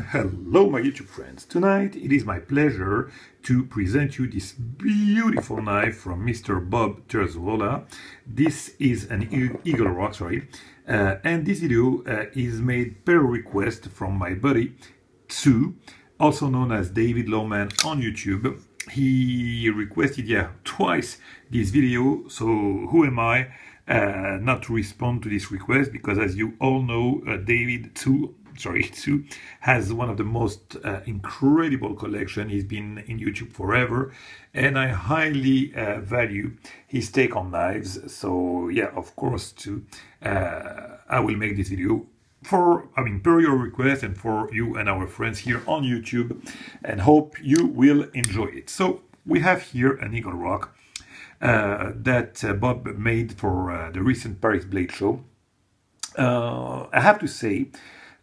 Hello my YouTube friends. Tonight it is my pleasure to present you this beautiful knife from Mr. Bob Terzuola. This is an Eagle Rock, and this video is made per request from my buddy Tzu, also known as David Lowman on YouTube. He requested twice this video, so who am I not to respond to this request, because as you all know, Tzu has one of the most incredible collection. He's been in YouTube forever, and I highly value his take on knives. So yeah, of course, I will make this video per your request and for you and our friends here on YouTube, and hope you will enjoy it. So we have here an Eagle Rock that Bob made for the recent Paris Blade Show. I have to say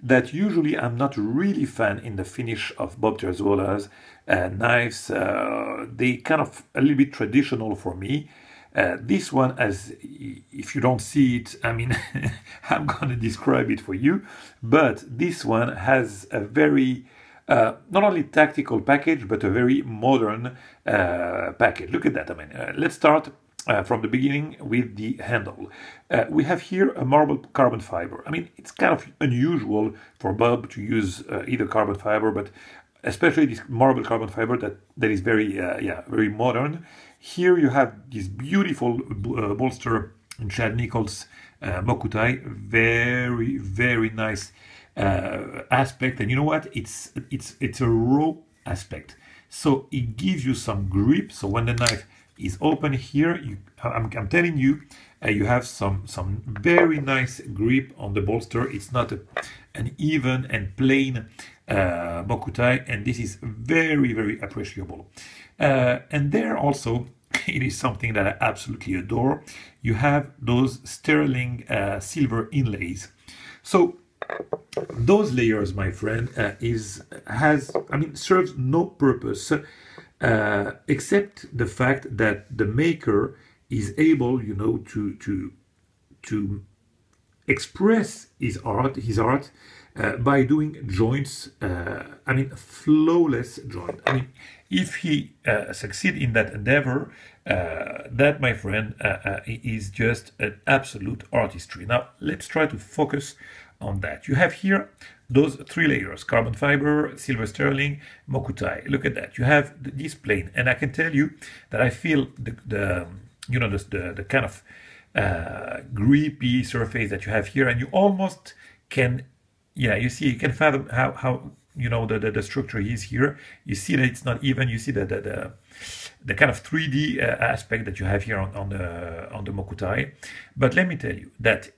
that usually I'm not really fan in the finish of Bob Terzuola's knives. They kind of a little bit traditional for me. This one, as if you don't see it, I mean, I'm gonna describe it for you, but this one has a very not only tactical package, but a very modern package. Look at that. I mean, let's start from the beginning with the handle. We have here a marble carbon fiber. I mean, it's kind of unusual for Bob to use either carbon fiber, but especially this marble carbon fiber that is very very modern. Here you have this beautiful bolster in Chad Nichols Mokutai, very nice aspect. And you know what? It's a raw aspect, so it gives you some grip. So when the knife is open here, I'm telling you, you have some very nice grip on the bolster. It's not an even and plain Mokutai, and this is very appreciable. And there also, it is something that I absolutely adore. You have those sterling silver inlays. So those layers, my friend, serves no purpose except the fact that the maker is able, you know, to express his art by doing joints. Flawless joint. I mean, if he succeed in that endeavor, that, my friend, is just an absolute artistry. Now let's try to focus on that. You have here those three layers: carbon fiber, silver sterling, Mokutai. Look at that. You have this plane, and I can tell you that I feel the kind of grippy surface that you have here, and you almost can, you see, you can fathom how you know the structure is here. You see that it's not even. You see the kind of 3D aspect that you have here on the Mokutai. But let me tell you that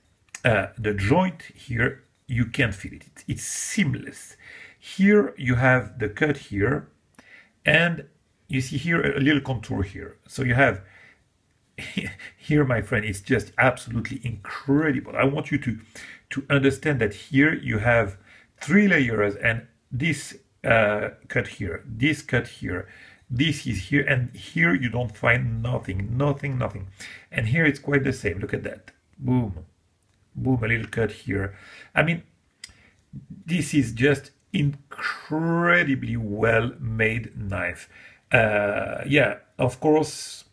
the joint here, you can feel it. It's seamless. Here you have the cut here, and you see here a little contour here. So you have here, my friend, it's just absolutely incredible. I want you to understand that here you have three layers, and this cut here, this cut here, this is here, and here you don't find nothing. And here it's quite the same. Look at that. Boom, a little cut here. I mean, this is just incredibly well made knife. Of course,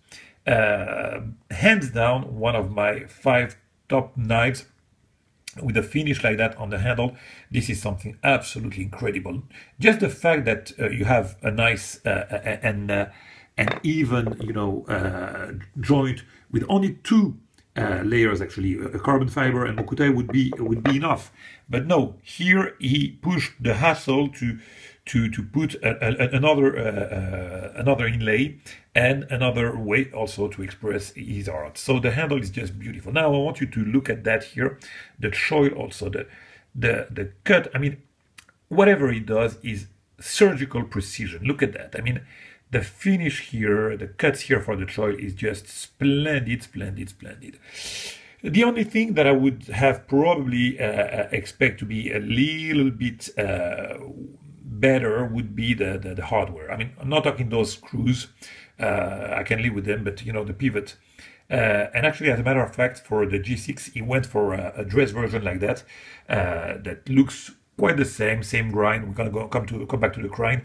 hands down, one of my 5 top knives with a finish like that on the handle. This is something absolutely incredible. Just the fact that you have a nice and even, you know, joint with only 2 layers, actually, a carbon fiber and Mokutai would be enough. But no, here he pushed the hassle to put another inlay and another way also to express his art. So the handle is just beautiful. Now I want you to look at that here, the choil also, the cut. I mean, whatever he does is surgical precision. Look at that. I mean, the finish here, the cuts here for the choil is just splendid. The only thing that I would have probably expect to be a little bit better would be the hardware. I mean, I'm not talking those screws. I can live with them, but you know, the pivot. And actually, as a matter of fact, for the G6, he went for a dress version like that, that looks quite the same grind. We're gonna come back to the grind.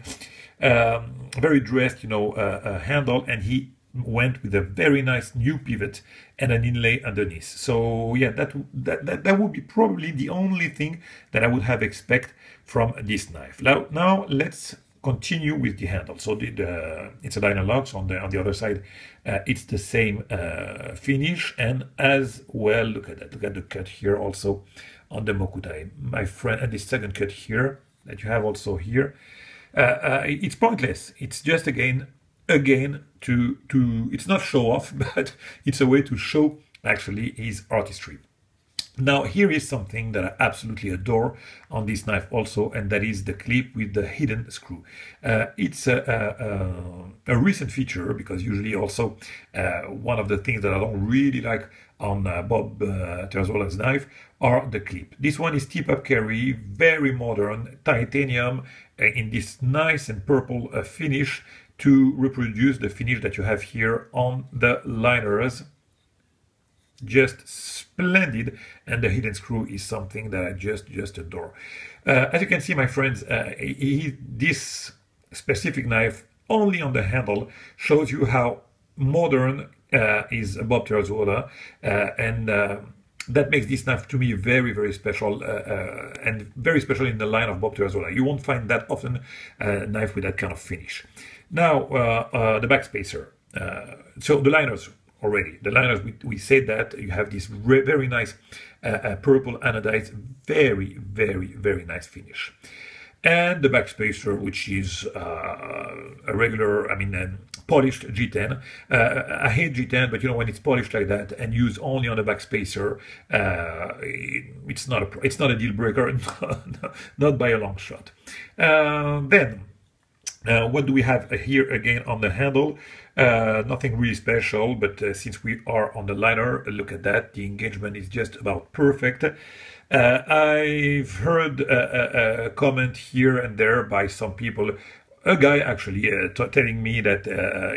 Very dressed, handle, and he went with a very nice new pivot and an inlay underneath. So yeah, that would be probably the only thing that I would have expect from this knife. Now let's continue with the handle. So it's a liner lock. So on the other side, it's the same finish, and as well, look at that. Look at the cut here also on the Mokutai, my friend, and this second cut here that you have also here. It's pointless. It's just again to it's not show off, but it's a way to show actually his artistry. Now here is something that I absolutely adore on this knife also, and that is the clip with the hidden screw. It's a recent feature, because usually also one of the things that I don't really like on Bob Terzuola's knife are the clip. This one is tip-up carry, very modern, titanium in this nice and purple finish to reproduce the finish that you have here on the liners. Just splendid, and the hidden screw is something that I just adore. As you can see, my friends, this specific knife only on the handle shows you how modern is Bob Terzuola, and that makes this knife to me very special, and very special in the line of Bob Terzuola. You won't find that often a knife with that kind of finish. Now the backspacer. So the liners already. The liners, we said that you have this very nice purple anodized, very nice finish. And the backspacer, which is a regular, polished G10. I hate G10, but when it's polished like that and used only on the backspacer, it's not a deal breaker, not by a long shot. Then, what do we have here again on the handle? Nothing really special, but since we are on the liner, look at that. The engagement is just about perfect. I've heard a comment here and there by some people, a guy actually telling me that,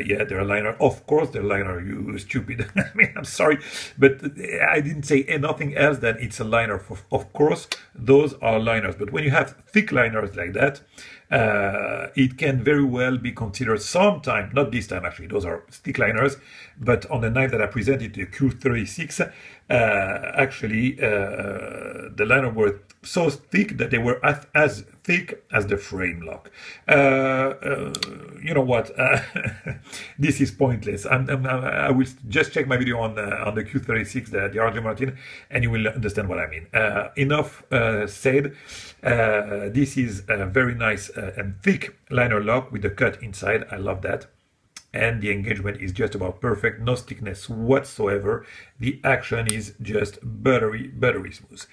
yeah, they're a liner. Of course they're a liner, you stupid. I'm sorry, but I didn't say nothing else than it's a liner. Of course, those are liners. But when you have thick liners like that, it can very well be considered sometime, not this time actually, those are thick liners, but on the knife that I presented, the Q36, actually the liner were so thick that they were as thick as the frame lock. You know what? This is pointless. I will just check my video on the Q36, the RJ Martin, and you will understand what I mean. Enough said. This is a very nice and thick liner lock with the cut inside. I love that. And the engagement is just about perfect, no thickness whatsoever. The action is just buttery smooth.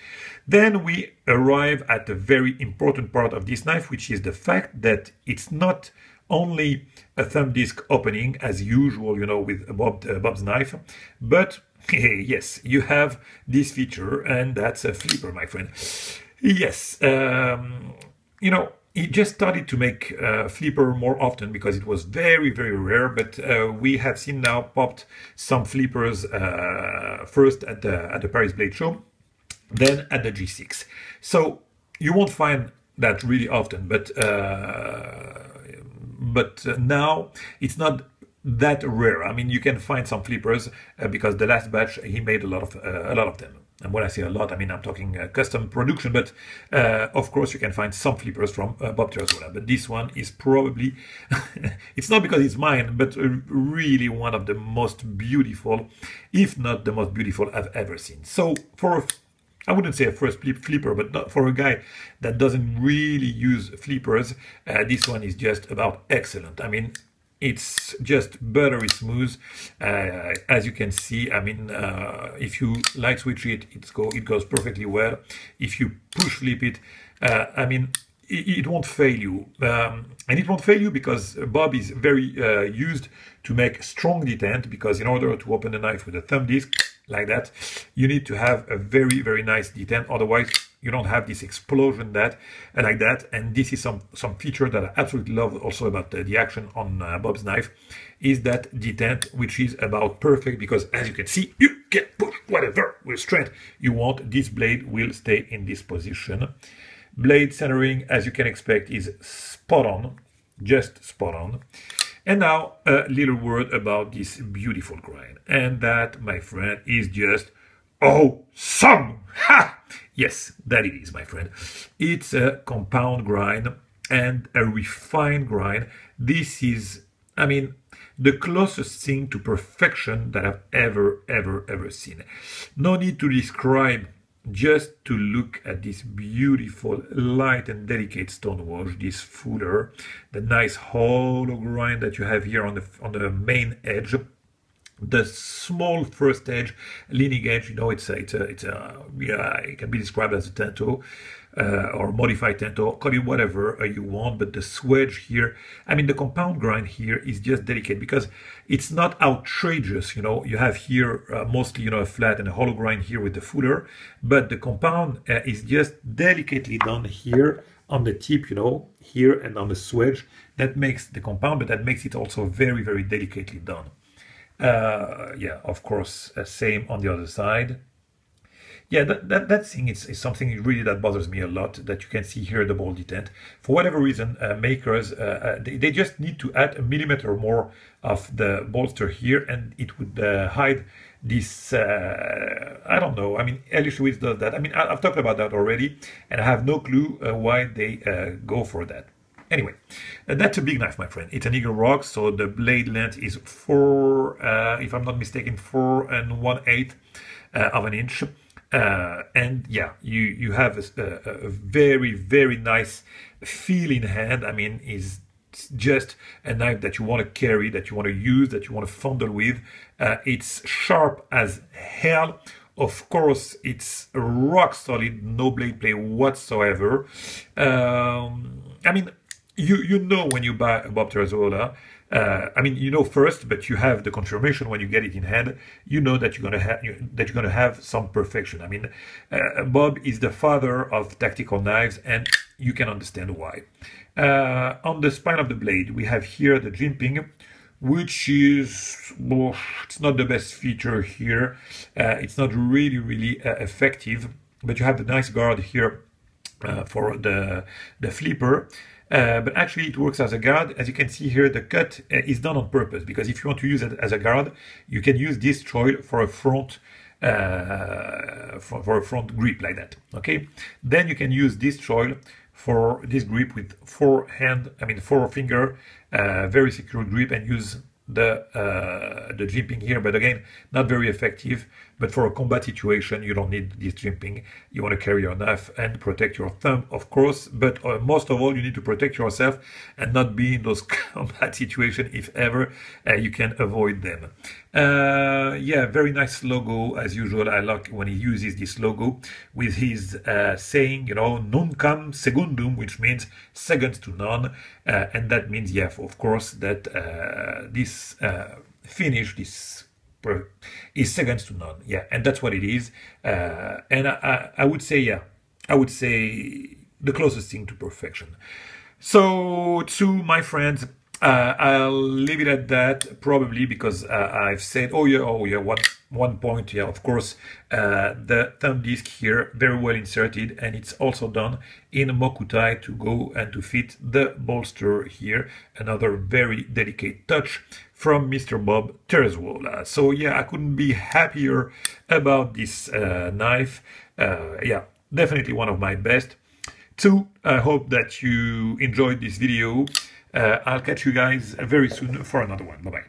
Then we arrive at the very important part of this knife, which is the fact that it's not only a thumb disc opening as usual, with Bob's knife, but yes, you have this feature, and that's a flipper, my friend. Yes, he just started to make flipper more often because it was very rare, but we have seen now popped some flippers, first at the Paris Blade Show, then at the G6. So you won't find that really often, but now it's not that rare. You can find some flippers because the last batch he made a lot of them. And when I say a lot, I'm talking custom production, but of course you can find some flippers from Bob Terzuola. But this one is probably, it's not because it's mine, but really one of the most beautiful, if not the most beautiful I've ever seen. So I wouldn't say a first flipper, but not for a guy that doesn't really use flippers, this one is just about excellent. It's just buttery smooth, as you can see. If you light switch it, it goes perfectly well. If you push flip it, it won't fail you. And it won't fail you because Bob is very used to make strong detent, because in order to open the knife with a thumb disc like that, you need to have a very nice detent. Otherwise, you don't have this explosion like that. And this is some feature that I absolutely love also about the action on Bob's knife, is that detent, which is about perfect, because as you can see, you can push whatever with strength you want. This blade will stay in this position. Blade centering, as you can expect, is spot on, just spot on. And now a little word about this beautiful grind. And that, my friend, is just awesome! Ha! Yes, that it is, my friend. It's a compound grind and a refined grind. This is, I mean, the closest thing to perfection that I've ever seen. No need to describe, just to look at this beautiful light and delicate stone wash, this footer, the nice hollow grind that you have here on the main edge, the small first edge, leaning edge. You know, it can be described as a tento or modified tento, call it whatever you want, but the swedge here, I mean, the compound grind here is just delicate because it's not outrageous. You know, you have here mostly, you know, a flat and a hollow grind here with the footer, but the compound is just delicately done here on the tip, you know, here and on the swedge. That makes the compound, but that makes it also very delicately done. Yeah, of course, same on the other side. Yeah, that thing is something really that bothers me a lot, that you can see here the ball detent. For whatever reason, makers, they just need to add a millimeter more of the bolster here, and it would hide this, I don't know, I mean, Elish Lewis does that. I mean, I've talked about that already, and I have no clue why they go for that. Anyway, that's a big knife, my friend. It's an Eagle Rock, so the blade length is 4, if I'm not mistaken, 4 1/8 of an inch. And yeah, you have a very nice feel in hand. I mean, it's just a knife that you want to carry, that you want to use, that you want to fondle with. It's sharp as hell. Of course, it's rock solid, no blade play whatsoever. I mean, you know when you buy a Bob Terzuola, I mean, you know first, but you have the confirmation when you get it in hand. You know that you're gonna have some perfection. I mean, Bob is the father of tactical knives, and you can understand why. On the spine of the blade, we have here the jimping, which is, well, it's not the best feature here. It's not really effective, but you have the nice guard here for the flipper. But actually it works as a guard. As you can see here, the cut is done on purpose, because if you want to use it as a guard, you can use this choil for a front grip like that. Okay, then you can use this choil for this grip with 4 finger, very secure grip, and use the jimping here, but again, not very effective. But for a combat situation, you don't need this jimping. You want to carry your knife and protect your thumb, of course, but most of all, you need to protect yourself and not be in those combat situations if ever you can avoid them. Yeah, very nice logo as usual. I like when he uses this logo with his saying, you know, nunquam secundum, which means seconds to none, and that means, yeah, of course, that this finish, this is seconds to none. Yeah, and that's what it is. And I would say, yeah, I would say the closest thing to perfection. So to my friends, I'll leave it at that, probably because I've said, oh yeah, one point, yeah, of course, the thumb disc here, very well inserted, and it's also done in mokutai to go and to fit the bolster here. Another very delicate touch from Mr. Bob Terzuola. So yeah, I couldn't be happier about this knife. Yeah, definitely one of my best. So I hope that you enjoyed this video. I'll catch you guys very soon for another one. Bye-bye.